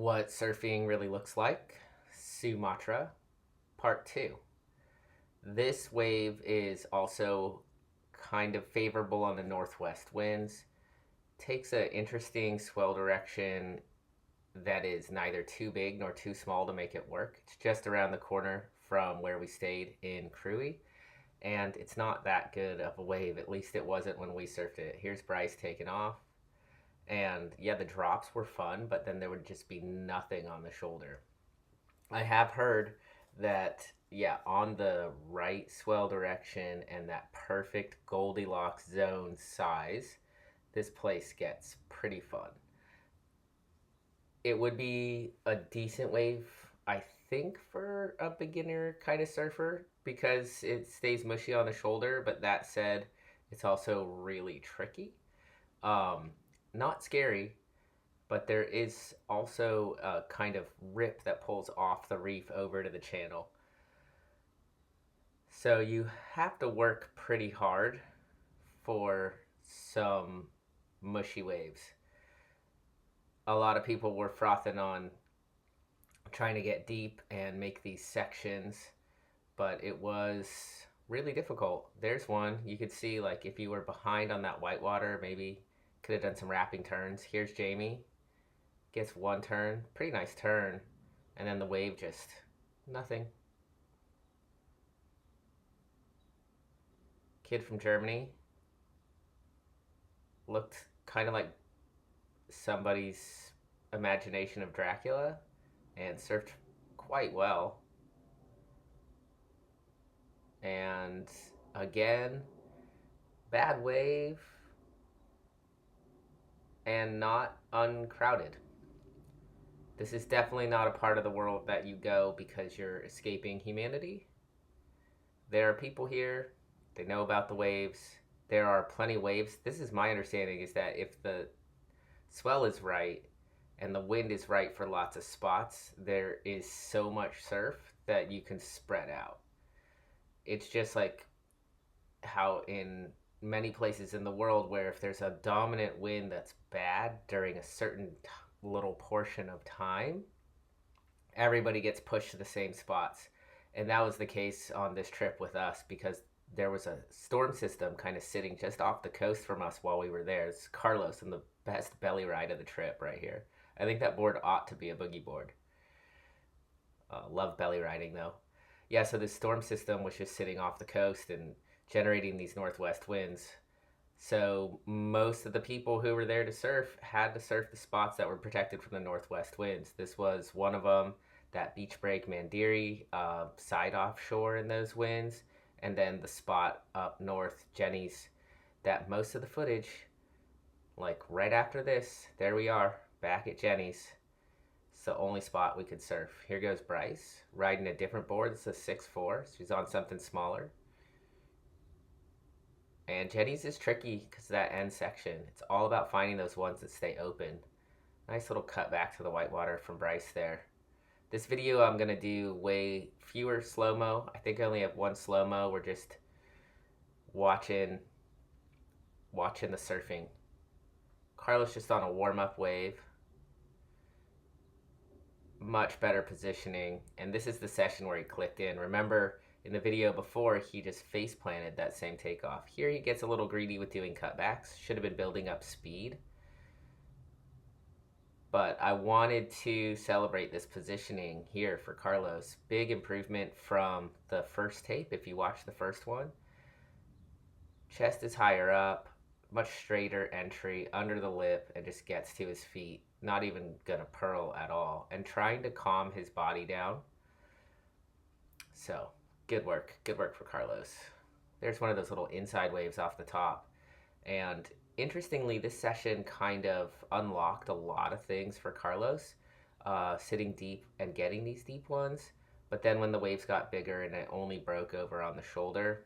What surfing really looks like. Sumatra, part two. This wave is also kind of favorable on the northwest winds. Takes an interesting swell direction that is neither too big nor too small to make it work. It's just around the corner from where we stayed in Cruy, and it's not that good of a wave. At least it wasn't when we surfed it. Here's Bryce taking off. And yeah, the drops were fun, but then there would just be nothing on the shoulder. I have heard that, yeah, on the right swell direction and that perfect Goldilocks zone size, this place gets pretty fun. It would be a decent wave, I think, for a beginner kind of surfer because it stays mushy on the shoulder, but that said, it's also really tricky. Um, Not scary, but there is also a kind of rip that pulls off the reef over to the channel. So you have to work pretty hard for some mushy waves. A lot of people were frothing on trying to get deep and make these sections, but it was really difficult. There's one you could see, like if you were behind on that whitewater, maybe could have done some wrapping turns. Here's Jamie, gets one turn, pretty nice turn, and then the wave just nothing. Kid from Germany looked kind of like somebody's imagination of Dracula and surfed quite well. And again, bad wave and not uncrowded. This is definitely not a part of the world that you go because you're escaping humanity. There are people here, they know about the waves. There are plenty of waves. This is my understanding, is that if the swell is right and the wind is right for lots of spots, there is so much surf that you can spread out. It's just like how in many places in the world where if there's a dominant wind that's bad during a certain little portion of time, everybody gets pushed to the same spots. And that was the case on this trip with us because there was a storm system kind of sitting just off the coast from us while we were there. It's Carlos and the best belly ride of the trip right here. I think that board ought to be a boogie board. Love belly riding though. Yeah, so the storm system was just sitting off the coast and generating these northwest winds. So most of the people who were there to surf had to surf the spots that were protected from the northwest winds. This was one of them, that beach break Mandiri, side offshore in those winds, and then the spot up north, Jenny's, that most of the footage, like right after this, there we are, back at Jenny's. It's the only spot we could surf. Here goes Bryce, riding a different board. It's a 6'4". She's on something smaller. And Jenny's is tricky because of that end section. It's all about finding those ones that stay open. Nice little cut back to the whitewater from Bryce there. This video I'm going to do way fewer slow-mo. I think I only have one slow-mo. We're just watching the surfing. Carlos just on a warm-up wave. Much better positioning. And this is the session where he clicked in. Remember, in the video before, he just face planted that same takeoff. Here he gets a little greedy with doing cutbacks. Should have been building up speed. But I wanted to celebrate this positioning here for Carlos. Big improvement from the first tape, if you watch the first one. Chest is higher up, much straighter entry under the lip, and just gets to his feet. Not even gonna pearl at all. And trying to calm his body down. So, good work for Carlos. There's one of those little inside waves off the top. And interestingly, this session kind of unlocked a lot of things for Carlos, sitting deep and getting these deep ones. But then when the waves got bigger and it only broke over on the shoulder,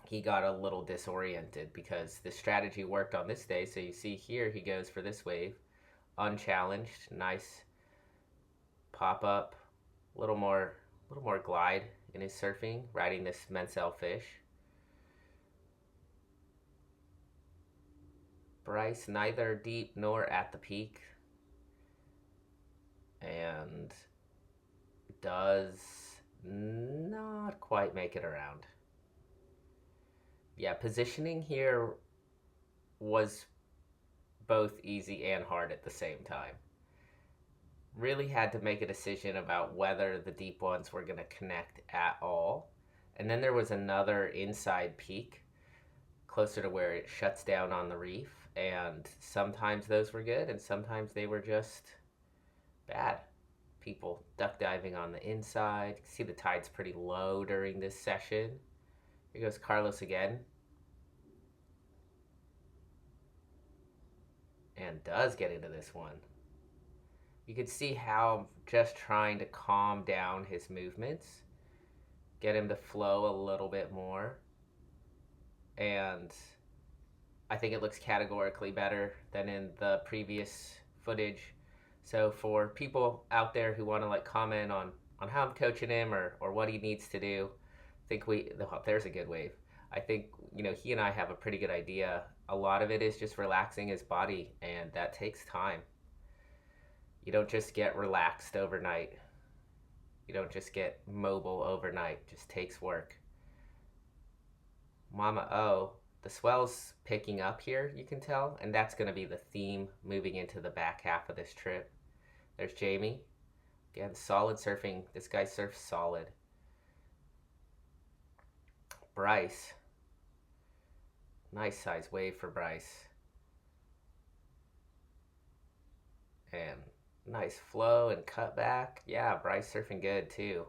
he got a little disoriented because the strategy worked on this day. So you see here, he goes for this wave, unchallenged, nice pop up, a little more glide in his surfing, riding this Mansell fish. Bryce neither deep nor at the peak. and does not quite make it around. Yeah, positioning here was both easy and hard at the same time. Really had to make a decision about whether the deep ones were going to connect at all. And then there was another inside peak closer to where it shuts down on the reef. And sometimes those were good, and sometimes they were just bad. People duck diving on the inside. You can see the tide's pretty low during this session. Here goes Carlos again. And does get into this one. You can see how just trying to calm down his movements, get him to flow a little bit more. And I think it looks categorically better than in the previous footage. So for people out there who want to like comment on how I'm coaching him or what he needs to do, I think there's a good wave. I think, he and I have a pretty good idea. A lot of it is just relaxing his body, and that takes time. You don't just get relaxed overnight. You don't just get mobile overnight. It just takes work. Mama O, the swell's picking up here, you can tell, and that's going to be the theme moving into the back half of this trip. There's Jamie. Again, solid surfing. This guy surfs solid. Bryce. Nice size wave for Bryce. And nice flow and cutback. Yeah, Bryce surfing good too.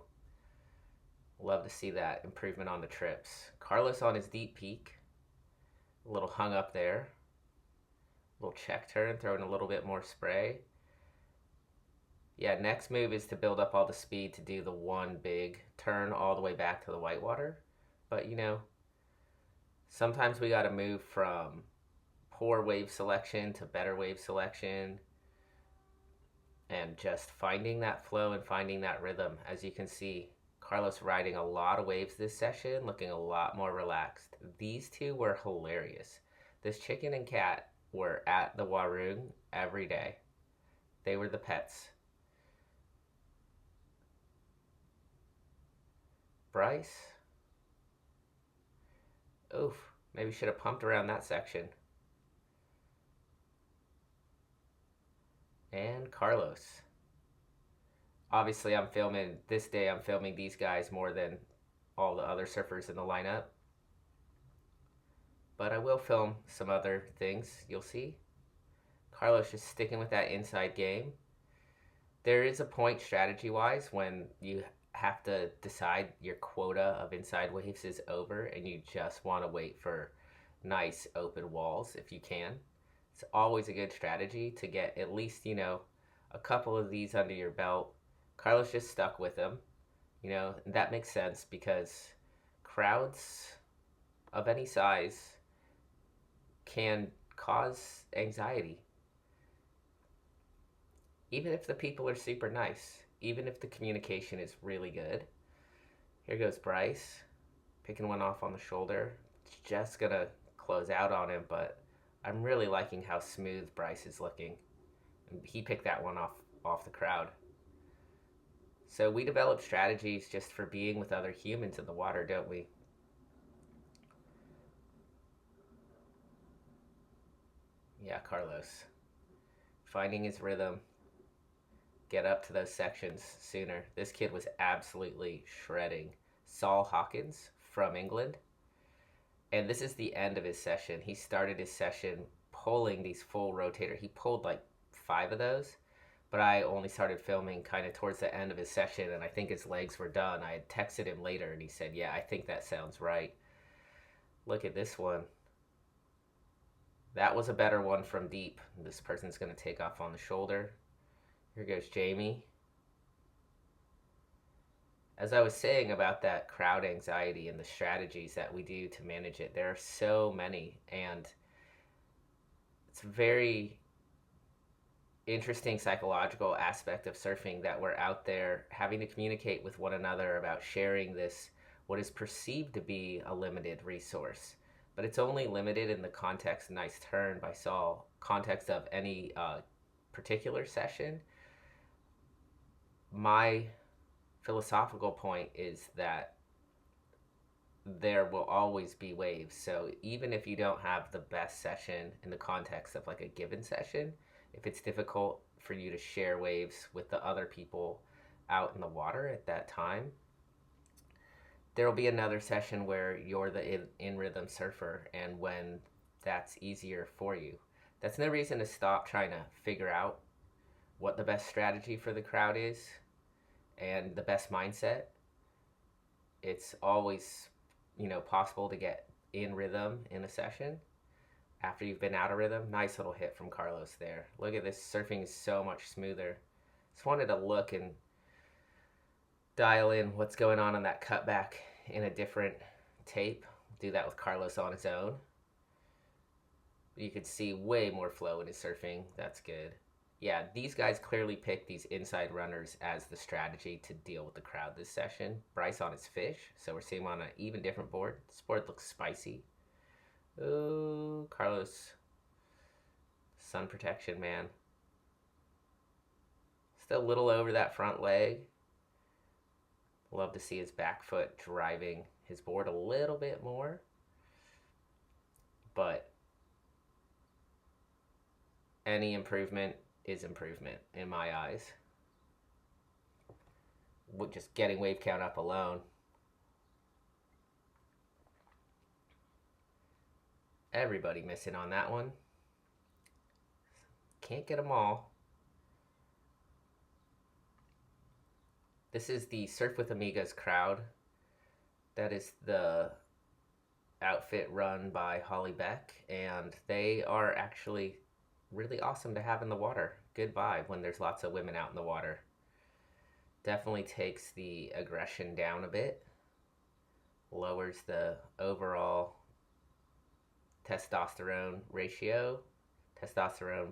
Love to see that improvement on the trips. Carlos on his deep peak. A little hung up there. A little check turn, throwing a little bit more spray. Yeah, next move is to build up all the speed to do the one big turn all the way back to the whitewater. But sometimes we got to move from poor wave selection to better wave selection, and just finding that flow and finding that rhythm. As you can see, Carlos riding a lot of waves this session, looking a lot more relaxed. These two were hilarious. This chicken and cat were at the Warung every day. They were the pets. Bryce. Oof, maybe should have pumped around that section. And Carlos. Obviously, I'm filming these guys more than all the other surfers in the lineup. But I will film some other things, you'll see. Carlos just sticking with that inside game. There is a point strategy-wise when you have to decide your quota of inside waves is over and you just want to wait for nice open walls if you can. It's always a good strategy to get at least, a couple of these under your belt. Carlos just stuck with them, and that makes sense because crowds of any size can cause anxiety. Even if the people are super nice, even if the communication is really good. Here goes Bryce, picking one off on the shoulder. It's just gonna close out on him, but I'm really liking how smooth Bryce is looking. He picked that one off the crowd. So we develop strategies just for being with other humans in the water, don't we? Yeah, Carlos. Finding his rhythm. Get up to those sections sooner. This kid was absolutely shredding. Saul Hawkins from England. And this is the end of his session. He started his session pulling these full rotator. He pulled like 5 of those, but I only started filming kind of towards the end of his session, and I think his legs were done. I had texted him later, and he said, yeah, I think that sounds right. Look at this one. That was a better one from deep. This person's going to take off on the shoulder. Here goes Jamie. As I was saying about that crowd anxiety and the strategies that we do to manage it, there are so many, and it's a very interesting psychological aspect of surfing that we're out there having to communicate with one another about sharing this, what is perceived to be a limited resource. But it's only limited in the context, nice turn by Saul, context of any particular session. my philosophical point is that there will always be waves. So even if you don't have the best session in the context of like a given session, if it's difficult for you to share waves with the other people out in the water at that time, there will be another session where you're the in rhythm surfer, and when that's easier for you, that's no reason to stop trying to figure out what the best strategy for the crowd is and the best mindset. It's always, possible to get in rhythm in a session after you've been out of rhythm. Nice little hit from Carlos there. Look at this, surfing is so much smoother. Just wanted to look and dial in what's going on that cutback in a different tape. Do that with Carlos on his own. You could see way more flow in his surfing. That's good. Yeah, these guys clearly picked these inside runners as the strategy to deal with the crowd this session. Bryce on his fish, so we're seeing him on an even different board. This board looks spicy. Ooh, Carlos. Sun protection, man. Still a little over that front leg. Love to see his back foot driving his board a little bit more. But any improvement is improvement in my eyes. Just getting wave count up alone. Everybody missing on that one. Can't get them all. This is the Surf with Amigos crowd. That is the outfit run by Holly Beck, and they are actually really awesome to have in the water. Good vibe when there's lots of women out in the water. Definitely takes the aggression down a bit. Lowers the overall testosterone ratio. Testosterone,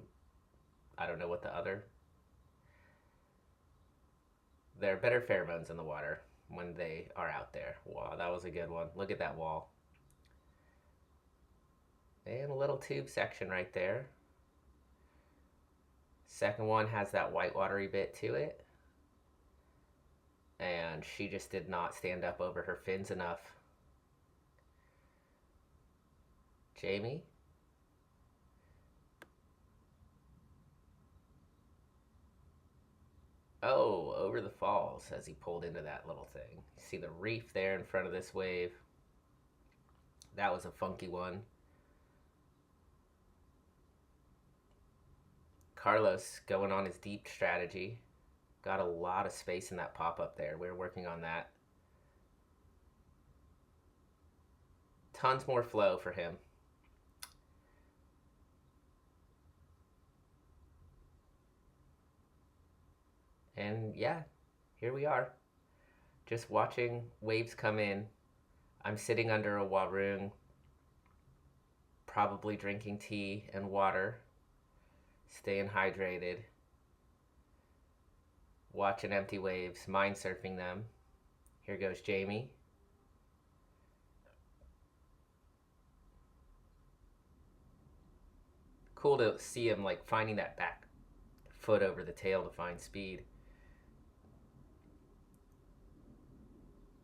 I don't know what the other. There are better pheromones in the water when they are out there. Wow, that was a good one. Look at that wall. And a little tube section right there. Second one has that white watery bit to it. And she just did not stand up over her fins enough. Jamie? Oh, over the falls as he pulled into that little thing. You see the reef there in front of this wave. That was a funky one. Carlos going on his deep strategy. Got a lot of space in that pop-up there. We were working on that. Tons more flow for him. And yeah, here we are. Just watching waves come in. I'm sitting under a warung, probably drinking tea and water, staying hydrated, watching empty waves, mind surfing them. Here goes Jamie. Cool to see him like finding that back foot over the tail to find speed.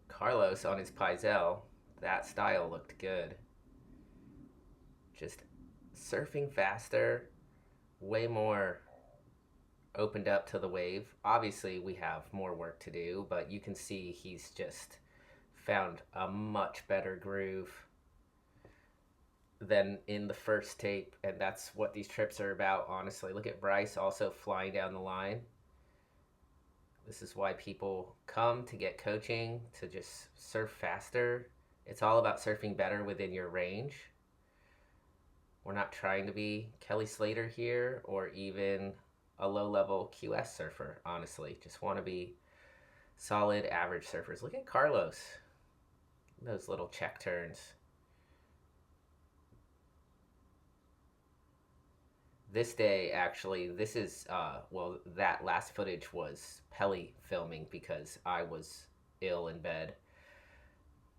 Carlos on his Pizel, that style looked good. Just surfing faster, way more opened up to the wave. Obviously, we have more work to do, but you can see he's just found a much better groove than in the first tape, and that's what these trips are about, honestly. Look at Bryce also flying down the line. This is why people come to get coaching, to just surf faster. It's all about surfing better within your range. We're not trying to be Kelly Slater here or even a low-level QS surfer, honestly. Just want to be solid average surfers. Look at Carlos. Those little check turns. This day, actually, this is, that last footage was Pelly filming because I was ill in bed.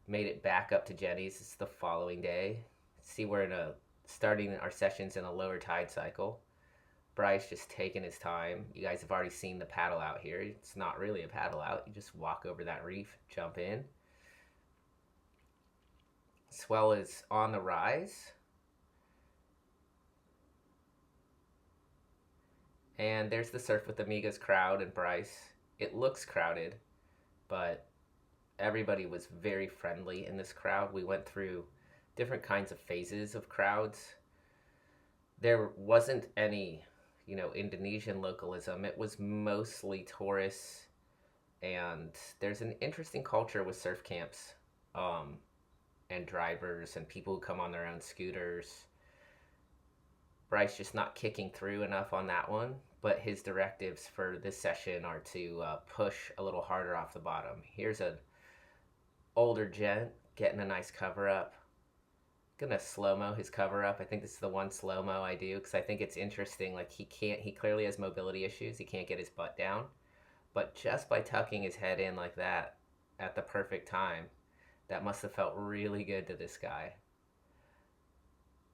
Made it back up to Jenny's. It's the following day. See, we're starting our sessions in a lower tide cycle. Bryce just taking his time. You guys have already seen the paddle out here. It's not really a paddle out. You just walk over that reef, jump in. Swell is on the rise. And there's the Surf with Amigas crowd and Bryce. It looks crowded, but everybody was very friendly in this crowd. We went through different kinds of phases of crowds. There wasn't any, Indonesian localism. It was mostly tourists, and there's an interesting culture with surf camps, and drivers and people who come on their own scooters. Bryce just not kicking through enough on that one, but his directives for this session are to push a little harder off the bottom. Here's an older gent getting a nice cover up. Gonna slow-mo his cover up. I think this is the one slow-mo I do because I think it's interesting. Like he clearly has mobility issues. He can't get his butt down, but just by tucking his head in like that at the perfect time, that must have felt really good to this guy.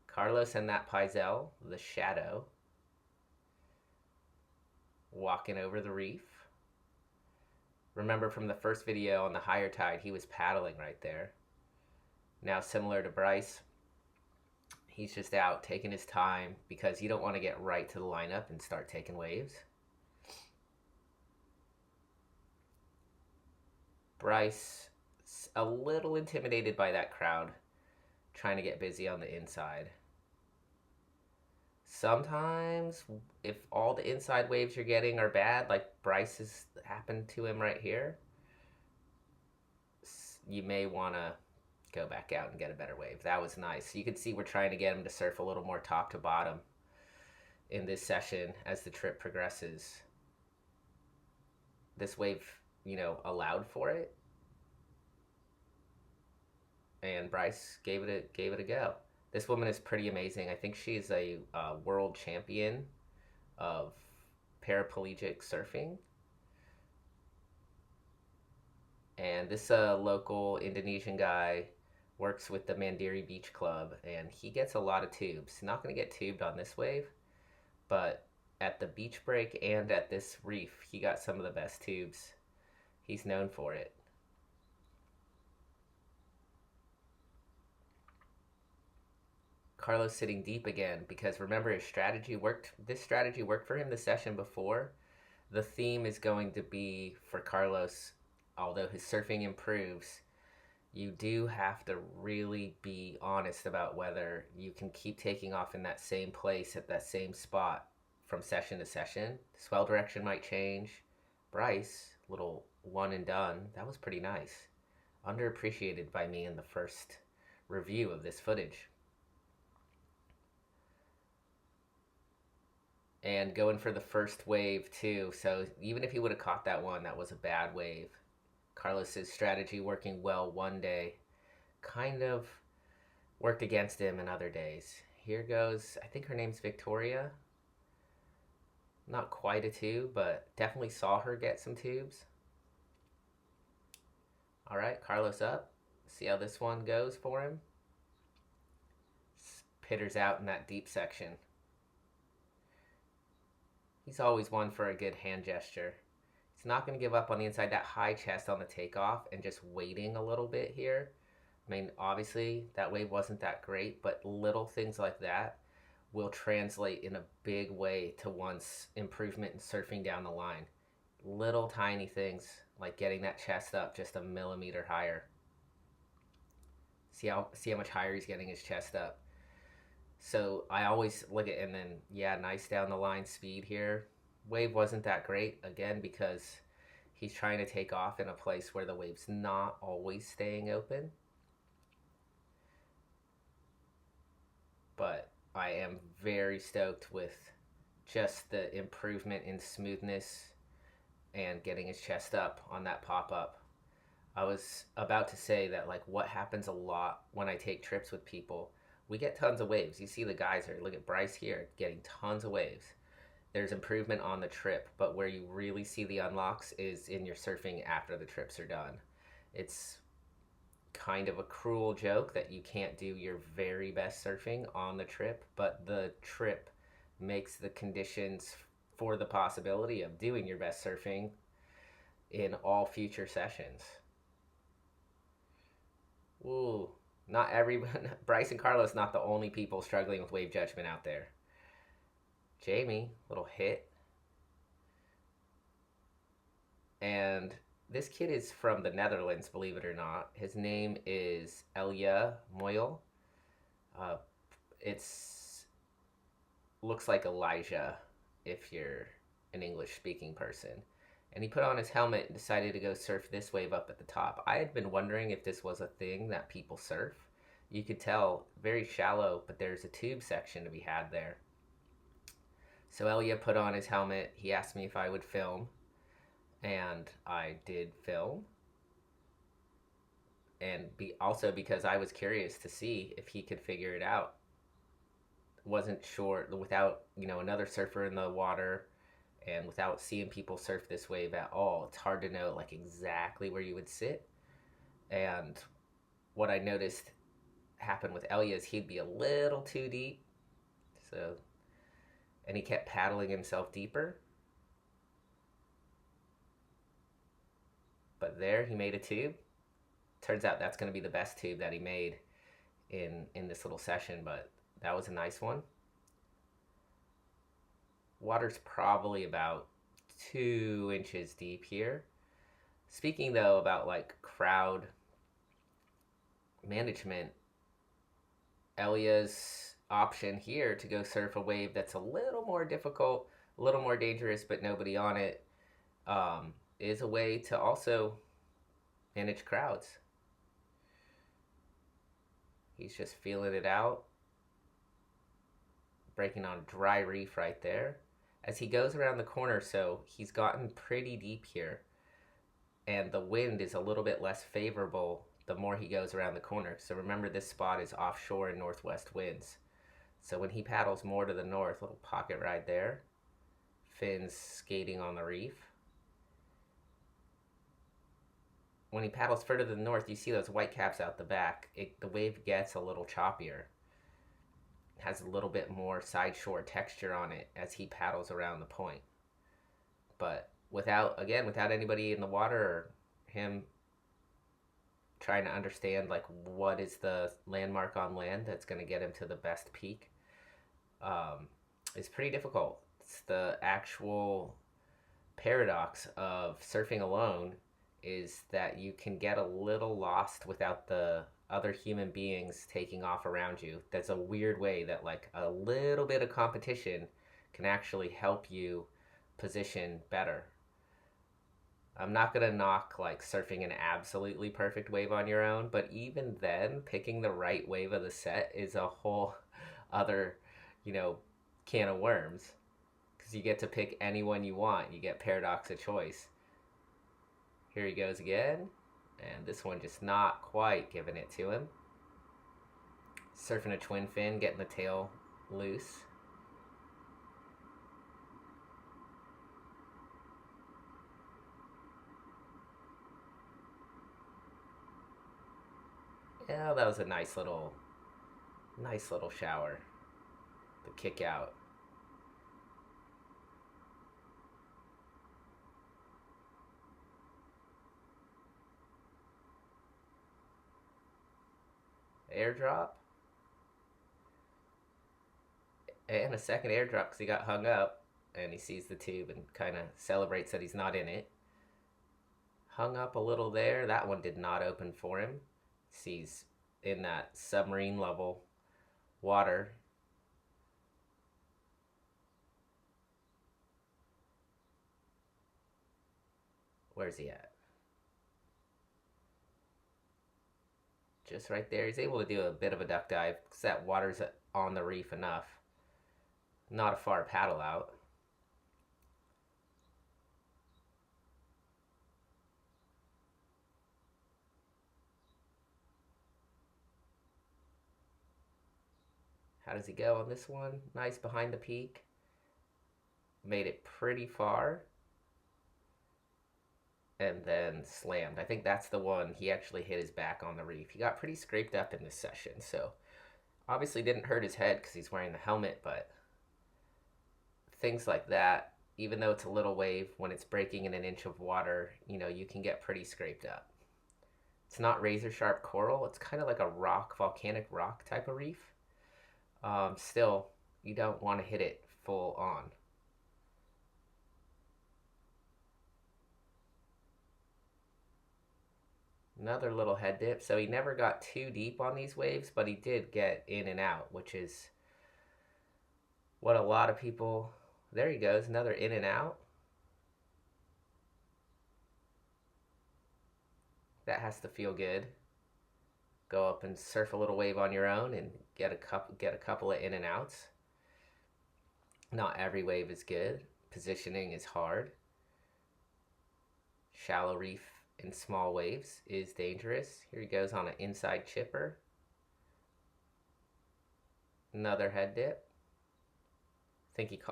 Carlos and that Paisel, the shadow, walking over the reef. Remember from the first video on the higher tide, he was paddling right there. Now similar to Bryce, he's just out taking his time because you don't want to get right to the lineup and start taking waves. Bryce, a little intimidated by that crowd, trying to get busy on the inside. Sometimes, if all the inside waves you're getting are bad, like Bryce has happened to him right here, you may want to go back out and get a better wave. That was nice. You can see we're trying to get him to surf a little more top to bottom in this session as the trip progresses. This wave, allowed for it. And Bryce gave it a go. This woman is pretty amazing. I think she's a world champion of paraplegic surfing. And this local Indonesian guy works with the Mandiri Beach Club, and he gets a lot of tubes. Not going to get tubed on this wave, but at the beach break and at this reef, he got some of the best tubes. He's known for it. Carlos sitting deep again because remember his strategy worked. This strategy worked for him the session before. The theme is going to be for Carlos, although his surfing improves, you do have to really be honest about whether you can keep taking off in that same place at that same spot from session to session. Swell direction might change. Bryce, little one and done. That was pretty nice. Underappreciated by me in the first review of this footage. And going for the first wave too. So even if he would have caught that one, that was a bad wave. Carlos's strategy working well one day kind of worked against him in other days. Here goes, I think her name's Victoria. Not quite a tube, but definitely saw her get some tubes. All right, Carlos up. See how this one goes for him. Pitters out in that deep section. He's always one for a good hand gesture. He's not going to give up on the inside. That high chest on the takeoff and just waiting a little bit here. I mean, obviously, that wave wasn't that great, but little things like that will translate in a big way to one's improvement in surfing down the line. Little tiny things like getting that chest up just a millimeter higher. See how much higher he's getting his chest up. So I always look at, and then, yeah, nice down the line speed here. Wave wasn't that great, again, because he's trying to take off in a place where the wave's not always staying open. But I am very stoked with just the improvement in smoothness and getting his chest up on that pop-up. I was about to say that, like, what happens a lot when I take trips with people, we get tons of waves. You see the guys here. Look at Bryce here getting tons of waves. There's improvement on the trip, but where you really see the unlocks is in your surfing after the trips are done. It's kind of a cruel joke that you can't do your very best surfing on the trip, but the trip makes the conditions for the possibility of doing your best surfing in all future sessions. Ooh, not everyone. Bryce and Carlos not the only people struggling with wave judgment out there. Jamie, little hit. And this kid is from the Netherlands, believe it or not. His name is Elia Moyle. Uh, it's looks like Elijah if you're an English speaking person. And he put on his helmet and decided to go surf this wave up at the top. I had been wondering if this was a thing that people surf. You could tell, very shallow, but there's a tube section to be had there. So Elia put on his helmet. He asked me if I would film, and I did film. And also because I was curious to see if he could figure it out. Wasn't sure without another surfer in the water, and without seeing people surf this wave at all. It's hard to know like exactly where you would sit. And what I noticed happen with Elia is he'd be a little too deep, and he kept paddling himself deeper. But there he made a tube. Turns out that's going to be the best tube that he made in this little session, but that was a nice one. Water's probably about 2 inches deep here. Speaking though about like crowd management, Elia's option here to go surf a wave that's a little more difficult, a little more dangerous, but nobody on it, is a way to also manage crowds. He's just feeling it out, breaking on dry reef right there. As he goes around the corner, so he's gotten pretty deep here, and the wind is a little bit less favorable the more he goes around the corner. So remember, this spot is offshore in northwest winds. So when he paddles more to the north, little pocket ride there, fins skating on the reef. When he paddles further to the north, you see those white caps out the back. The wave gets a little choppier. It has a little bit more side shore texture on it as he paddles around the point. But without anybody in the water, or him trying to understand like what is the landmark on land that's going to get him to the best peak, is pretty difficult. It's the actual paradox of surfing alone, is that you can get a little lost without the other human beings taking off around you. That's a weird way that like a little bit of competition can actually help you position better. I'm not gonna knock like surfing an absolutely perfect wave on your own, but even then, picking the right wave of the set is a whole other, can of worms. Because you get to pick any one you want. You get paradox of choice. Here he goes again, and this one just not quite giving it to him. Surfing a twin fin, getting the tail loose. Yeah, that was a nice little shower. The kick out. Airdrop. And a second airdrop because he got hung up, and he sees the tube and kind of celebrates that he's not in it. Hung up a little there. That one did not open for him. He's in that submarine level water. Where's he at? Just right there. He's able to do a bit of a duck dive because that water's on the reef enough. Not a far paddle out. How does he go on this one? Nice behind the peak. Made it pretty far. And then slammed. I think that's the one he actually hit his back on the reef. He got pretty scraped up in this session, so obviously didn't hurt his head because he's wearing the helmet, but things like that. Even though it's a little wave, when it's breaking in an inch of water, you can get pretty scraped up. It's not razor sharp coral. It's kind of like a rock, volcanic rock type of reef. Still, you don't want to hit it full on. Another little head dip. So he never got too deep on these waves, but he did get in and out, which is what a lot of people. There he goes, another in and out. That has to feel good. Go up and surf a little wave on your own and get a couple of in and outs. Not every wave is good. Positioning is hard. Shallow reef in small waves is dangerous. Here he goes on an inside chipper. Another head dip. I think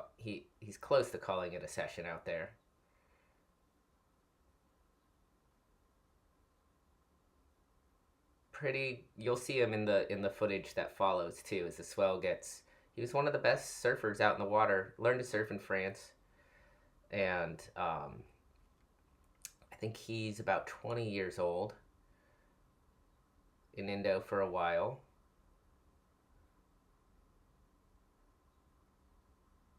he's close to calling it a session out there. You'll see him in the footage that follows too, as the swell gets. He was one of the best surfers out in the water. Learned to surf in France, and I think he's about 20 years old. In Indo for a while.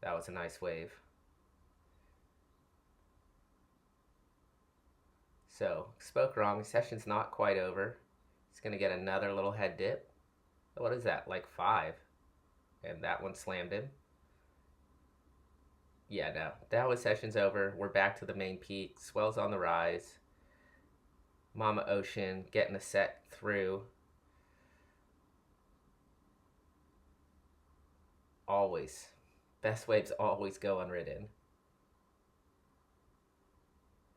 That was a nice wave. So, spoke wrong. Session's not quite over. He's going to get another little head dip. What is that? Like 5. And that one slammed him. Yeah, no. That was session's over. We're back to the main peak. Swell's on the rise. Mama Ocean getting a set through. Always. Best waves always go unridden.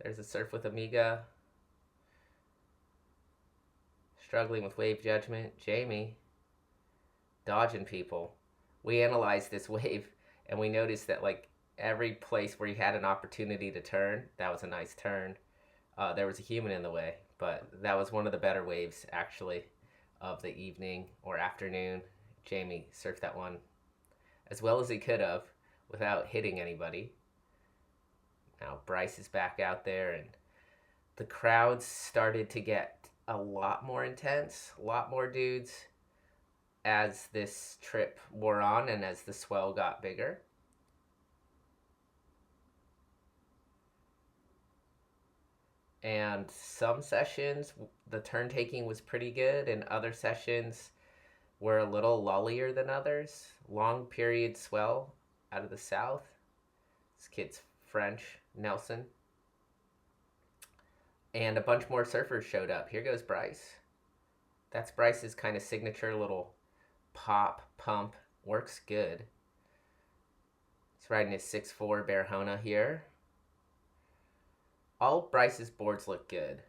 There's a surf with Amiga. Struggling with wave judgment. Jamie. Dodging people. We analyzed this wave and we noticed that like every place where he had an opportunity to turn, that was a nice turn. There was a human in the way, but that was one of the better waves actually of the evening or afternoon. Jamie surfed that one as well as he could have without hitting anybody. Now Bryce is back out there and the crowds started to get a lot more intense, a lot more dudes as this trip wore on and as the swell got bigger. And some sessions, the turn taking was pretty good, and other sessions were a little lullier than others. Long period swell out of the south. This kid's French, Nelson. And a bunch more surfers showed up. Here goes Bryce. That's Bryce's kind of signature little pop, pump. Works good. He's riding his 6'4" Barahona here. All Bryce's boards look good.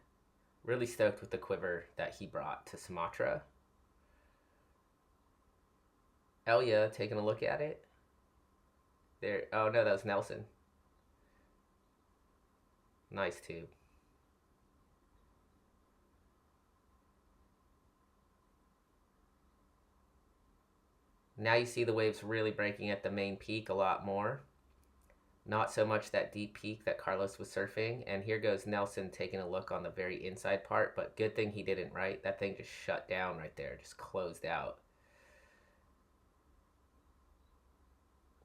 Really stoked with the quiver that he brought to Sumatra. Elia taking a look at it. There. Oh no, that was Nelson. Nice tube. Now you see the waves really breaking at the main peak a lot more. Not so much that deep peak that Carlos was surfing. And here goes Nelson taking a look on the very inside part. But good thing he didn't, right? That thing just shut down right there. Just closed out.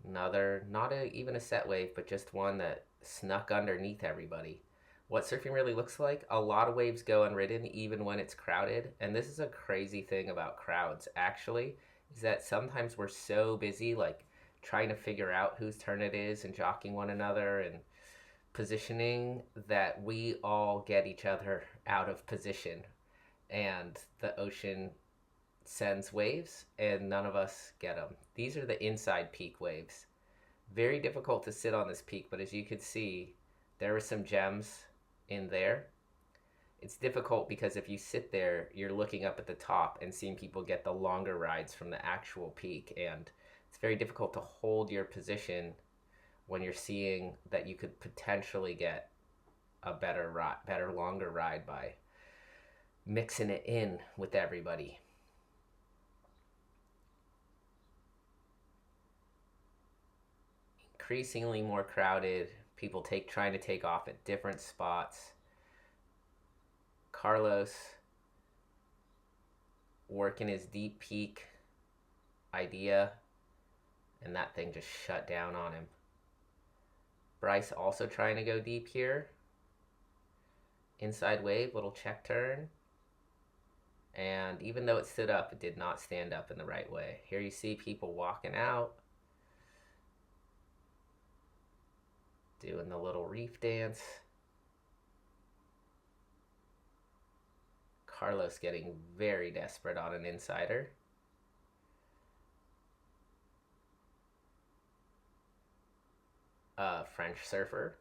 Another, even a set wave, but just one that snuck underneath everybody. What surfing really looks like, a lot of waves go unridden even when it's crowded. And this is a crazy thing about crowds, actually, is that sometimes we're so busy, like, trying to figure out whose turn it is and jockeying one another and positioning that we all get each other out of position. And the ocean sends waves and none of us get them. These are the inside peak waves. Very difficult to sit on this peak, but as you could see, there were some gems in there. It's difficult because if you sit there, you're looking up at the top and seeing people get the longer rides from the actual peak, and it's very difficult to hold your position when you're seeing that you could potentially get a better longer ride by mixing it in with everybody. increasingly more crowded. People trying to take off at different spots. Carlos working his deep peak idea, and that thing just shut down on him. Bryce also trying to go deep here. Inside wave, little check turn. And even though it stood up, it did not stand up in the right way. Here you see people walking out, doing the little reef dance. Carlos getting very desperate on an insider. French surfer.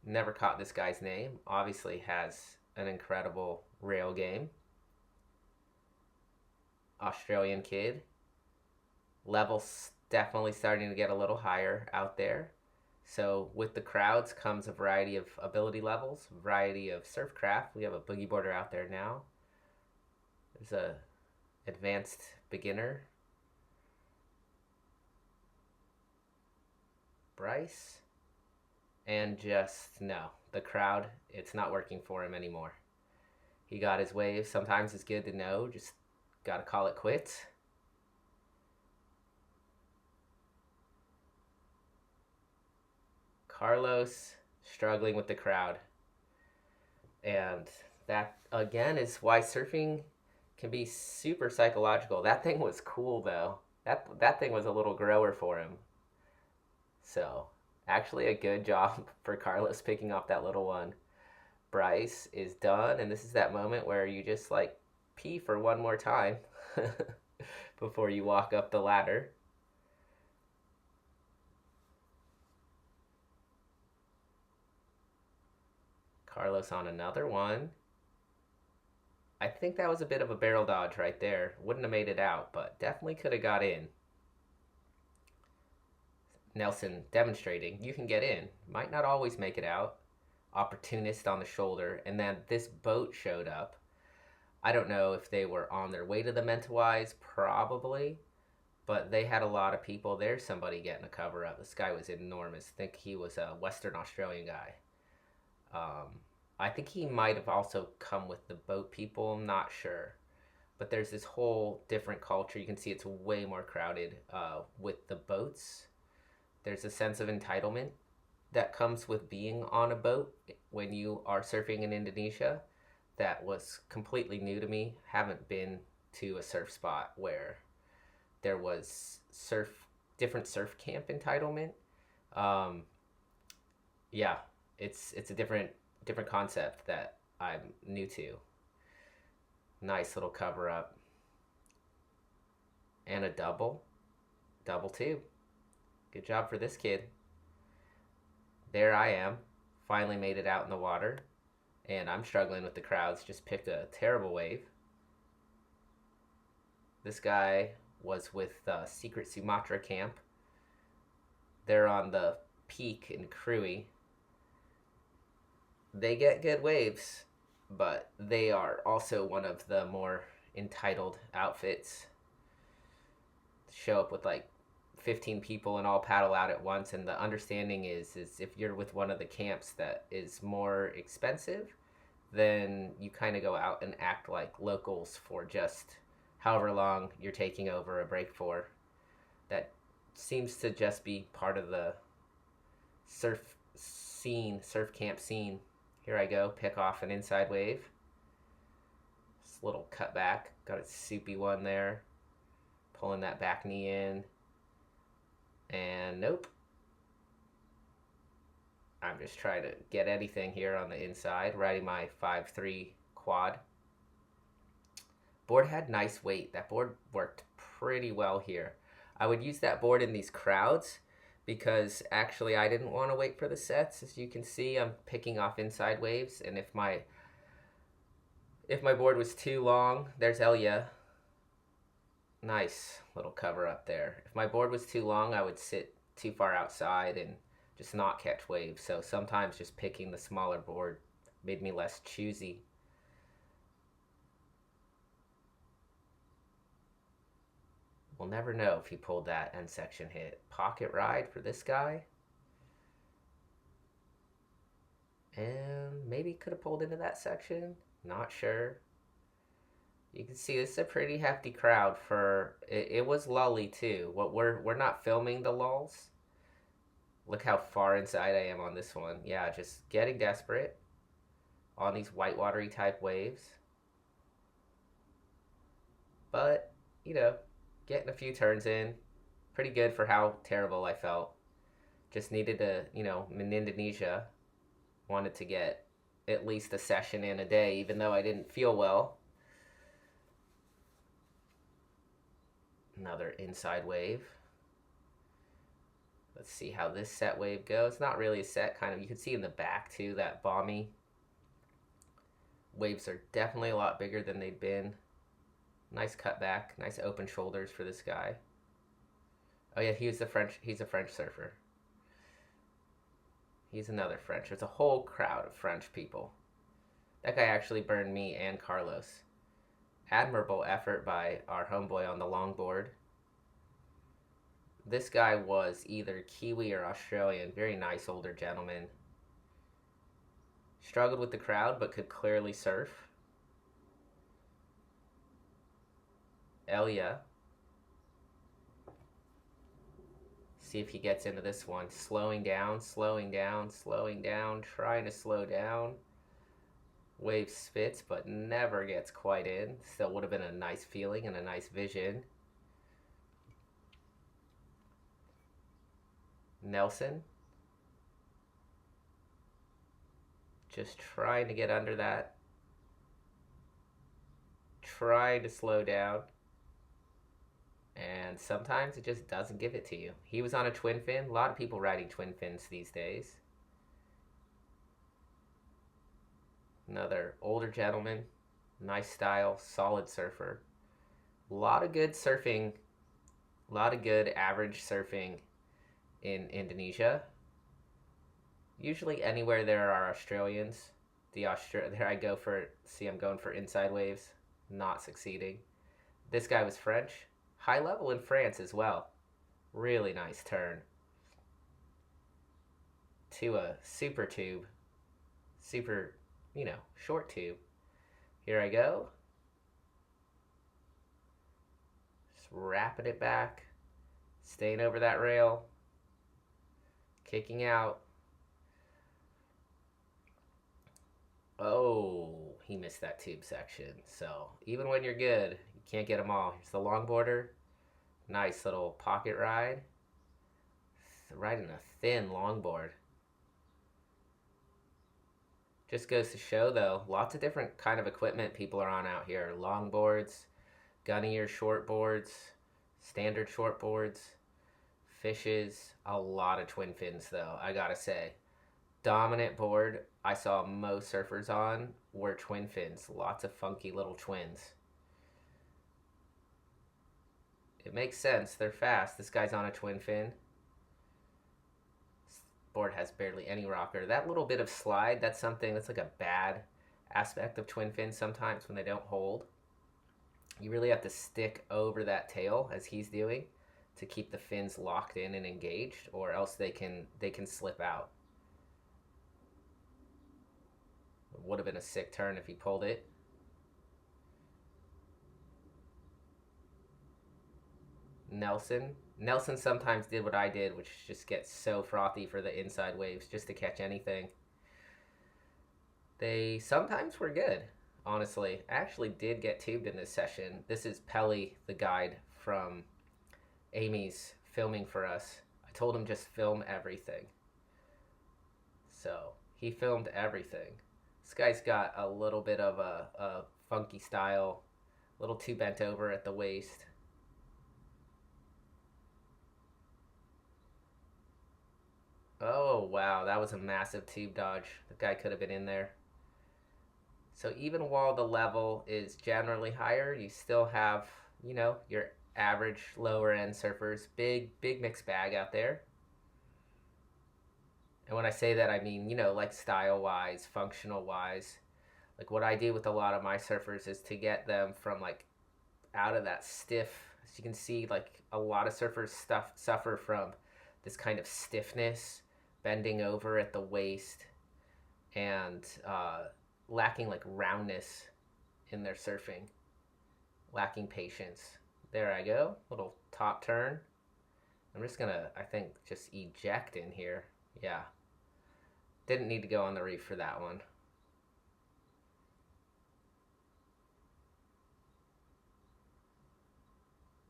Never caught this guy's name. Obviously has an incredible rail game. Australian kid. Levels definitely starting to get a little higher out there. So with the crowds comes a variety of ability levels, variety of surf craft. We have a boogie boarder out there now. There's a advanced beginner. Bryce. And just, no, the crowd, it's not working for him anymore. He got his wave. Sometimes it's good to know, just got to call it quits. Carlos struggling with the crowd. And that, again, is why surfing can be super psychological. That thing was cool, though. That thing was a little grower for him. So, actually a good job for Carlos picking off that little one. Bryce is done, and this is that moment where you just like pee for one more time before you walk up the ladder. Carlos on another one. I think that was a bit of a barrel dodge right there. Wouldn't have made it out, but definitely could have got in. Nelson demonstrating you can get in. Might not always make it out. Opportunist on the shoulder. And then this boat showed up. I don't know if they were on their way to the Mentawais, probably. But they had a lot of people. There's somebody getting a cover up. This guy was enormous. I think he was a Western Australian guy. I think he might have also come with the boat people. I'm not sure. But there's this whole different culture. You can see it's way more crowded with the boats. There's a sense of entitlement that comes with being on a boat when you are surfing in Indonesia. That was completely new to me. Haven't been to a surf spot where there was different surf camp entitlement. Yeah, it's a different concept that I'm new to. Nice little cover up. And a double two. Good job for this kid. There I am. Finally made it out in the water. And I'm struggling with the crowds. Just picked a terrible wave. This guy was with Secret Sumatra camp. They're on the peak in Krui. They get good waves, but they are also one of the more entitled outfits. Show up with like 15 people and all paddle out at once, and the understanding is if you're with one of the camps that is more expensive, then you kind of go out and act like locals for just however long you're taking over a break for. That seems to just be part of the surf camp scene. Here I go, pick off an inside wave. This little cut back, got a soupy one there. Pulling that back knee in. And nope. I'm just trying to get anything here on the inside, riding my 5.3 quad. Board had nice weight. That board worked pretty well here. I would use that board in these crowds because actually I didn't want to wait for the sets. As you can see, I'm picking off inside waves, and if my board was too long, there's Elia. Nice little cover up there. If my board was too long, I would sit too far outside and just not catch waves. So sometimes just picking the smaller board made me less choosy. We'll never know if he pulled that end section hit. Pocket ride for this guy. And maybe could have pulled into that section. Not sure. You can see this is a pretty hefty crowd for it was lully too. What we're not filming the lulls. Look how far inside I am on this one. Yeah, just getting desperate on these whitewatery type waves. But, you know, getting a few turns in. Pretty good for how terrible I felt. Just needed to, in Indonesia, wanted to get at least a session in a day, even though I didn't feel well. Another inside wave. Let's see how this set wave goes. Not really a set, kind of. You can see in the back, too, that balmy. Waves are definitely a lot bigger than they've been. Nice cutback. Nice open shoulders for this guy. Oh, yeah, he's a French surfer. He's another French. There's a whole crowd of French people. That guy actually burned me and Carlos. Admirable effort by our homeboy on the longboard. This guy was either Kiwi or Australian. Very nice older gentleman. Struggled with the crowd, but could clearly surf. Elia. See if he gets into this one. Slowing down, slowing down, slowing down. Trying to slow down. Wave spits, but never gets quite in. Still would have been a nice feeling and a nice vision. Nelson. Just trying to get under that. Trying to slow down. And sometimes it just doesn't give it to you. He was on a twin fin. A lot of people riding twin fins these days. Another older gentleman. Nice style, solid surfer. A lot of good surfing. A lot of good average surfing in Indonesia. Usually anywhere there are Australians. There I go for, see I'm going for inside waves. Not succeeding. This guy was French. High level in France as well. Really nice turn. To a super tube. Super, short tube. Here I go. Just wrapping it back. Staying over that rail. Kicking out. Oh, he missed that tube section. So even when you're good, you can't get them all. Here's the longboarder. Nice little pocket ride. Riding a thin longboard. Just goes to show, though, lots of different kind of equipment people are on out here. Longboards, gunnier shortboards, standard shortboards, fishes. A lot of twin fins, though, I gotta say. Dominant board I saw most surfers on were twin fins. Lots of funky little twins. It makes sense. They're fast. This guy's on a twin fin. This board has barely any rocker. That little bit of slide, that's something that's like a bad aspect of twin fins sometimes when they don't hold. You really have to stick over that tail as he's doing to keep the fins locked in and engaged, or else they can slip out. It would have been a sick turn if he pulled it. Nelson sometimes did what I did, which just gets so frothy for the inside waves just to catch anything. They sometimes were good, honestly. I actually did get tubed in this session. This is Pelly, the guide from Amy's filming for us. I told him just film everything. So he filmed everything. This guy's got a little bit of a funky style, a little too bent over at the waist. Oh, wow, that was a massive tube dodge. The guy could have been in there. So even while the level is generally higher, you still have, your average lower end surfers. Big mixed bag out there. And when I say that, I mean, like style-wise, functional-wise. Like what I do with a lot of my surfers is to get them from like out of that stiff As you can see, like a lot of surfers suffer from this kind of stiffness, bending over at the waist, and lacking like roundness in their surfing, lacking patience. There I go, little top turn. I'm just gonna, I think, just eject in here. Yeah, didn't need to go on the reef for that one.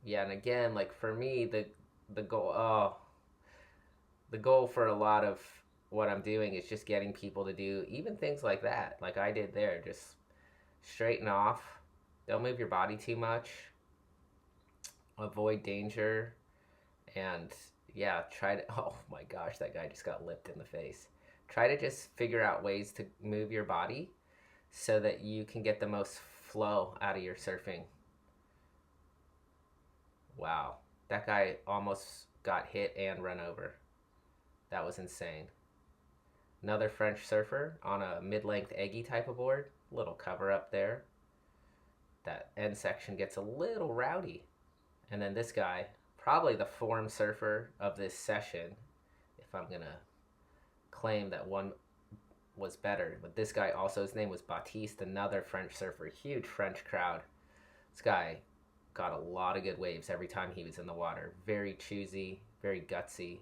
Yeah, and again, like for me, the goal, the goal for a lot of what I'm doing is just getting people to do even things like that, like I did there. Just straighten off, don't move your body too much, avoid danger, and yeah, try to. Oh my gosh, that guy just got lipped in the face. Try to just figure out ways to move your body so that you can get the most flow out of your surfing. Wow, that guy almost got hit and run over. That was insane. Another French surfer on a mid-length eggy type of board. Little cover up there. That end section gets a little rowdy. And then this guy, probably the form surfer of this session, if I'm gonna claim that one was better. But this guy also, his name was Baptiste, another French surfer, huge French crowd. This guy got a lot of good waves every time he was in the water. Very choosy, very gutsy.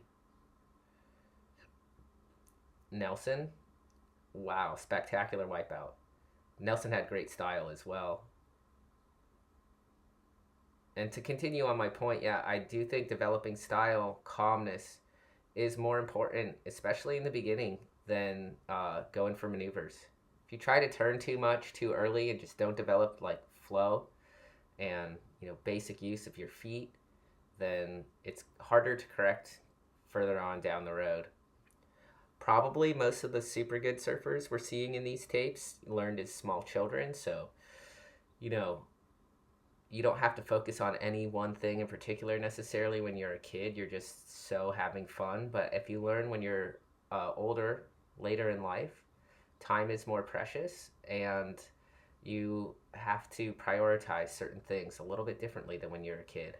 Nelson, wow, spectacular wipeout. Nelson had great style as well. And to continue on my point, yeah, I do think developing style, calmness is more important, especially in the beginning, than going for maneuvers. If you try to turn too much too early and just don't develop like flow and basic use of your feet, then it's harder to correct further on down the road. Probably most of the super good surfers we're seeing in these tapes learned as small children, so you know you don't have to focus on any one thing in particular necessarily when you're a kid. You're just so having fun. But if you learn when you're older, later in life, time is more precious, and you have to prioritize certain things a little bit differently than when you're a kid.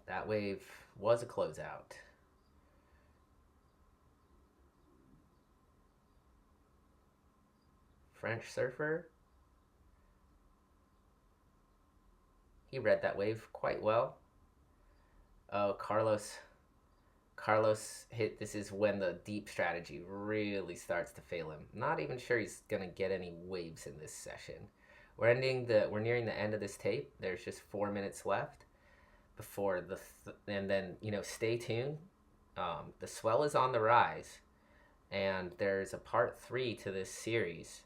That wave was a closeout. French surfer. He read that wave quite well. Oh, Carlos hit. This is when the deep strategy really starts to fail him. Not even sure he's gonna get any waves in this session. We're nearing the end of this tape. There's just 4 minutes left before and then stay tuned. The swell is on the rise, and there's a part 3 to this series.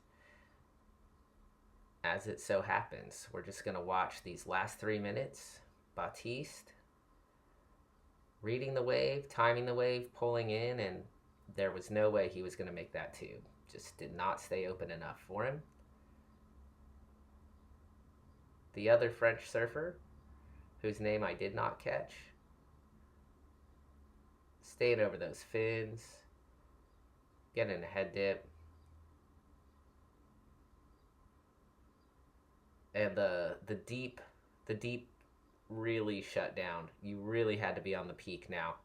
As it so happens, we're just gonna watch these last 3 minutes. Baptiste reading the wave, timing the wave, pulling in, and there was no way he was going to make that tube. Just did not stay open enough for him. The other French surfer, whose name I did not catch, staying over those fins, getting a head dip. And the deep really shut down. You really had to be on the peak now.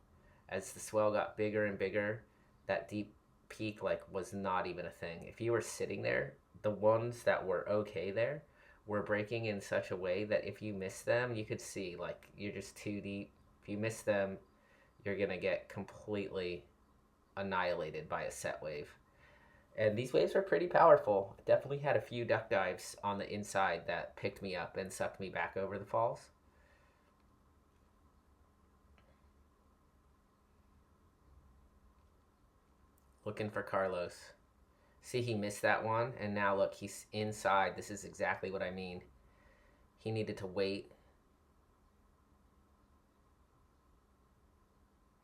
As the swell got bigger and bigger, that deep peak was not even a thing. If you were sitting there, the ones that were okay there were breaking in such a way that if you missed them, you could see you're just too deep. If you miss them, you're gonna get completely annihilated by a set wave. And these waves were pretty powerful. Definitely had a few duck dives on the inside that picked me up and sucked me back over the falls. Looking for Carlos. See, he missed that one, and now look, he's inside. This is exactly what I mean. He needed to wait.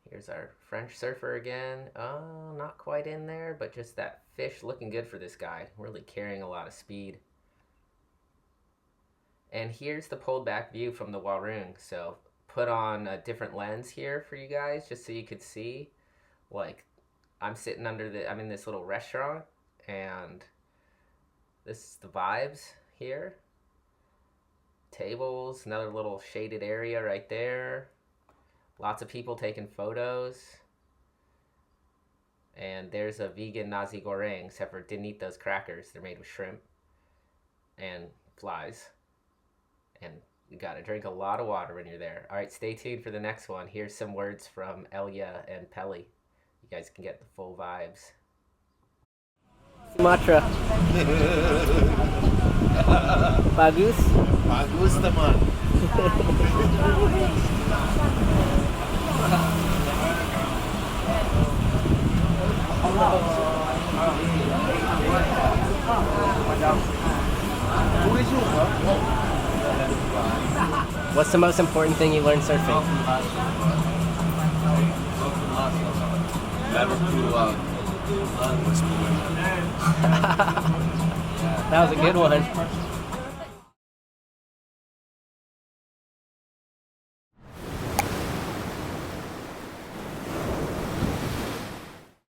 Here's our French surfer again. Oh, not quite in there, but just that fish looking good for this guy. Really carrying a lot of speed. And here's the pulled back view from the Warung. So put on a different lens here for you guys just so you could see. I'm in this little restaurant, and this is the vibes here. tables, another little shaded area right there. Lots of people taking photos. And there's a vegan nasi goreng, except for didn't eat those crackers. They're made with shrimp and flies. And you gotta drink a lot of water when you're there. All right, stay tuned for the next one. Here's some words from Elia and Pelly. You guys can get the full vibes. Sumatra. Bagus? Bagus teman. What's the most important thing you learned surfing? Never to That was a good one.